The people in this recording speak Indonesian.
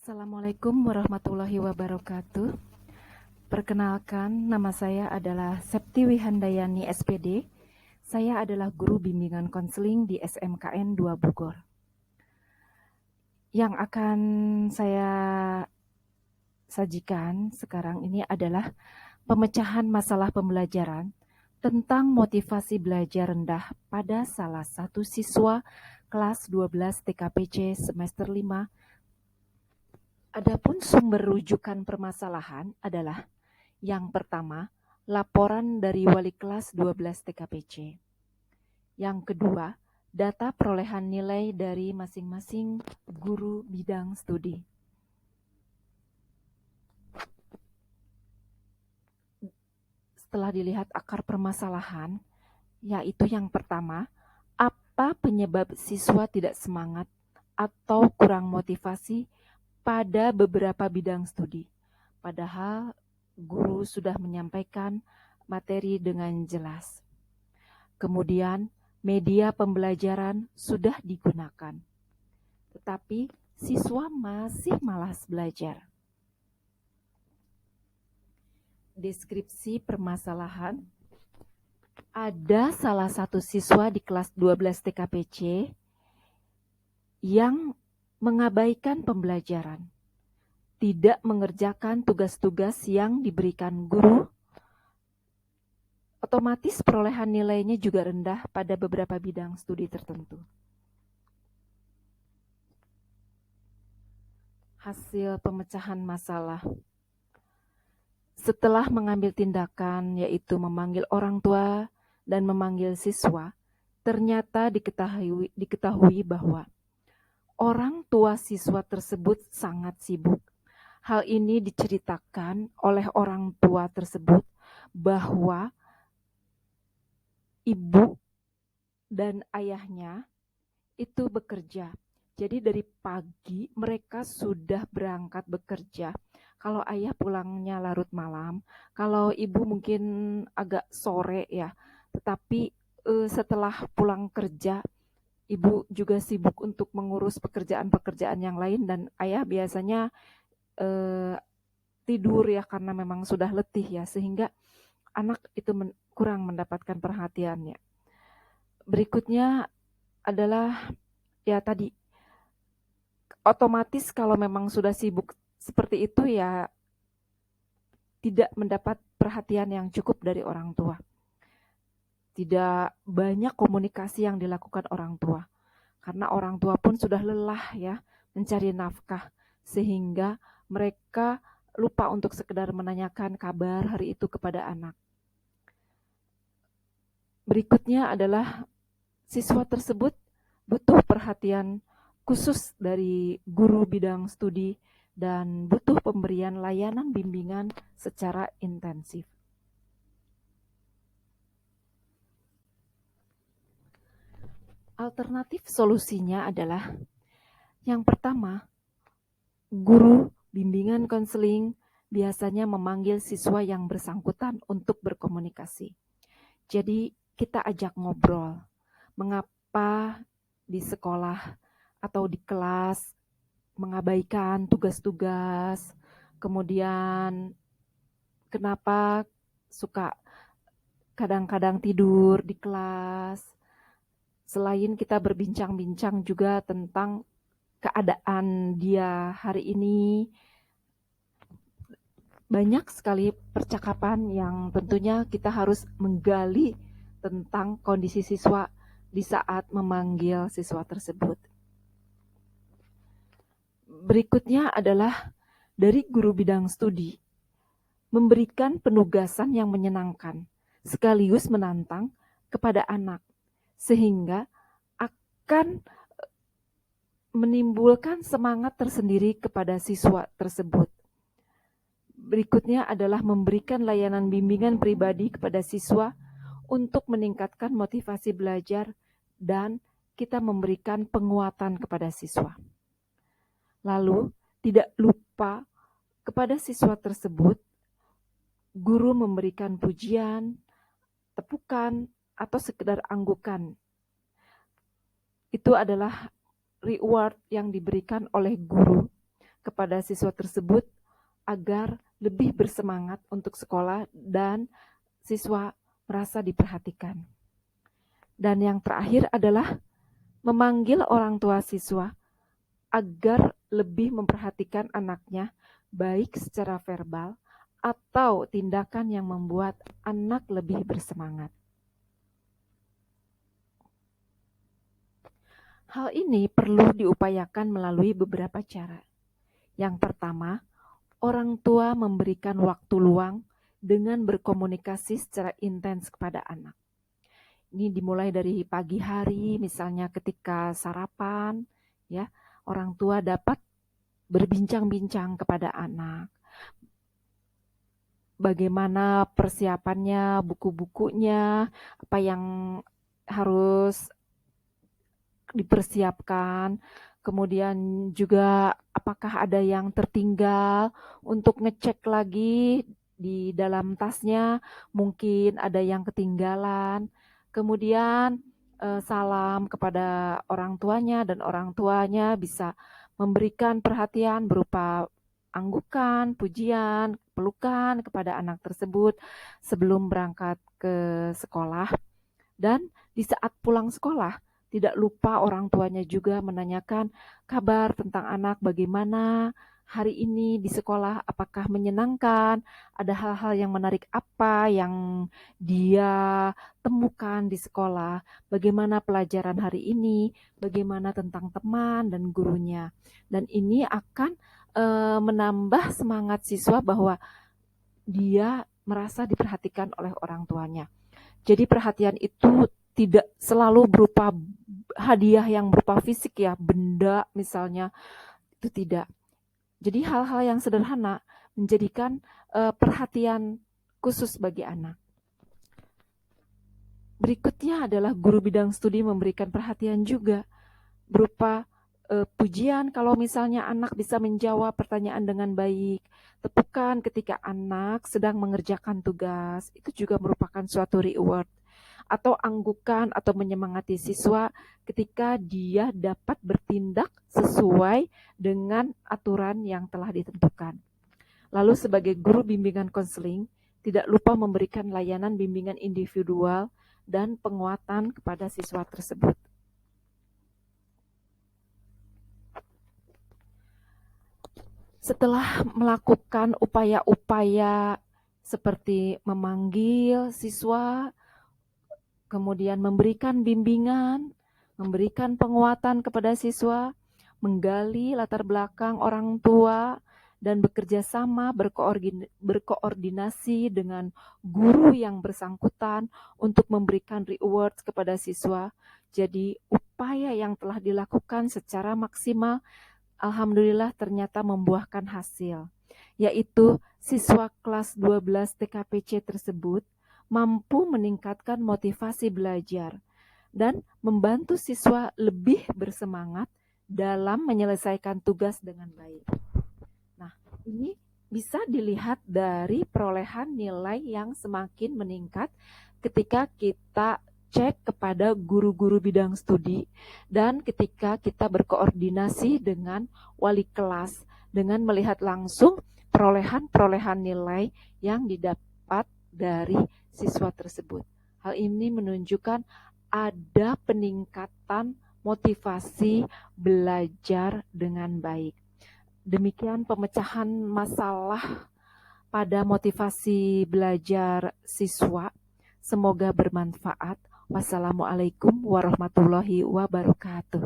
Assalamualaikum warahmatullahi wabarakatuh. Perkenalkan, nama saya adalah Septi Wihandayani SPD. Saya adalah guru bimbingan konseling di SMKN 2 Bogor. Yang akan saya sajikan sekarang ini adalah pemecahan masalah pembelajaran tentang motivasi belajar rendah pada salah satu siswa kelas 12 TKPC semester 5. Adapun sumber rujukan permasalahan adalah yang pertama, laporan dari wali kelas 12 TKPC. Yang kedua, data perolehan nilai dari masing-masing guru bidang studi. Setelah dilihat akar permasalahan, yaitu yang pertama, apa penyebab siswa tidak semangat atau kurang motivasi pada beberapa bidang studi? Padahal guru sudah menyampaikan materi dengan jelas. Kemudian, media pembelajaran sudah digunakan, tetapi siswa masih malas belajar. Deskripsi permasalahan. Ada salah satu siswa di kelas 12 TKPC yang mengabaikan pembelajaran, tidak mengerjakan tugas-tugas yang diberikan guru. Otomatis perolehan nilainya juga rendah pada beberapa bidang studi tertentu. Hasil pemecahan masalah. Setelah mengambil tindakan, yaitu memanggil orang tua dan memanggil siswa, ternyata diketahui bahwa orang tua siswa tersebut sangat sibuk. Hal ini diceritakan oleh orang tua tersebut bahwa ibu dan ayahnya itu bekerja. Jadi dari pagi mereka sudah berangkat bekerja. Kalau ayah pulangnya larut malam, kalau ibu mungkin agak sore ya. Tetapi setelah pulang kerja, ibu juga sibuk untuk mengurus pekerjaan-pekerjaan yang lain dan ayah biasanya tidur ya karena memang sudah letih ya, sehingga anak itu kurang mendapatkan perhatiannya. Berikutnya adalah ya tadi, otomatis kalau memang sudah sibuk seperti itu ya tidak mendapat perhatian yang cukup dari orang tua. Tidak banyak komunikasi yang dilakukan orang tua. Karena orang tua pun sudah lelah ya mencari nafkah, sehingga mereka lupa untuk sekedar menanyakan kabar hari itu kepada anak. Berikutnya adalah siswa tersebut butuh perhatian khusus dari guru bidang studi dan butuh pemberian layanan bimbingan secara intensif. Alternatif solusinya adalah yang pertama, guru bimbingan konseling biasanya memanggil siswa yang bersangkutan untuk berkomunikasi. Jadi kita ajak ngobrol, mengapa di sekolah atau di kelas mengabaikan tugas-tugas, kemudian kenapa suka kadang-kadang tidur di kelas. Selain kita berbincang-bincang juga tentang keadaan dia hari ini, banyak sekali percakapan yang tentunya kita harus menggali tentang kondisi siswa di saat memanggil siswa tersebut. Berikutnya adalah dari guru bidang studi, memberikan penugasan yang menyenangkan sekaligus menantang kepada anak, sehingga akan menimbulkan semangat tersendiri kepada siswa tersebut. Berikutnya adalah memberikan layanan bimbingan pribadi kepada siswa untuk meningkatkan motivasi belajar dan kita memberikan penguatan kepada siswa. Lalu, tidak lupa kepada siswa tersebut, guru memberikan pujian, tepukan, atau sekedar anggukan. Itu adalah reward yang diberikan oleh guru kepada siswa tersebut agar lebih bersemangat untuk sekolah dan siswa merasa diperhatikan. Dan yang terakhir adalah memanggil orang tua siswa agar lebih memperhatikan anaknya, baik secara verbal atau tindakan yang membuat anak lebih bersemangat. Hal ini perlu diupayakan melalui beberapa cara. Yang pertama, orang tua memberikan waktu luang dengan berkomunikasi secara intens kepada anak. Ini dimulai dari pagi hari, misalnya ketika sarapan, ya, orang tua dapat berbincang-bincang kepada anak. Bagaimana persiapannya, buku-bukunya, apa yang harus dipersiapkan, kemudian juga apakah ada yang tertinggal untuk ngecek lagi di dalam tasnya, mungkin ada yang ketinggalan. Kemudian salam kepada orang tuanya dan orang tuanya bisa memberikan perhatian berupa anggukan, pujian, pelukan kepada anak tersebut sebelum berangkat ke sekolah. Dan di saat pulang sekolah, tidak lupa orang tuanya juga menanyakan kabar tentang anak, bagaimana hari ini di sekolah, apakah menyenangkan, ada hal-hal yang menarik apa yang dia temukan di sekolah, bagaimana pelajaran hari ini, bagaimana tentang teman dan gurunya. Dan ini akan menambah semangat siswa bahwa dia merasa diperhatikan oleh orang tuanya. Jadi perhatian itu tidak selalu berupa hadiah yang berupa fisik ya, benda misalnya, itu tidak. Jadi hal-hal yang sederhana menjadikan perhatian khusus bagi anak. Berikutnya adalah guru bidang studi memberikan perhatian juga berupa pujian kalau misalnya anak bisa menjawab pertanyaan dengan baik, tepukan ketika anak sedang mengerjakan tugas, itu juga merupakan suatu reward. Atau anggukan atau menyemangati siswa ketika dia dapat bertindak sesuai dengan aturan yang telah ditentukan. Lalu sebagai guru bimbingan konseling, tidak lupa memberikan layanan bimbingan individual dan penguatan kepada siswa tersebut. Setelah melakukan upaya-upaya seperti memanggil siswa, kemudian memberikan bimbingan, memberikan penguatan kepada siswa, menggali latar belakang orang tua, dan bekerja sama berkoordinasi dengan guru yang bersangkutan untuk memberikan rewards kepada siswa. Jadi upaya yang telah dilakukan secara maksimal, alhamdulillah ternyata membuahkan hasil, yaitu siswa kelas 12 TKPC tersebut mampu meningkatkan motivasi belajar dan membantu siswa lebih bersemangat dalam menyelesaikan tugas dengan baik. Nah, ini bisa dilihat dari perolehan nilai yang semakin meningkat ketika kita cek kepada guru-guru bidang studi dan ketika kita berkoordinasi dengan wali kelas dengan melihat langsung perolehan nilai yang didapat dari siswa tersebut. Hal ini menunjukkan ada peningkatan motivasi belajar dengan baik. Demikian pemecahan masalah pada motivasi belajar siswa. Semoga bermanfaat. Wassalamualaikum warahmatullahi wabarakatuh.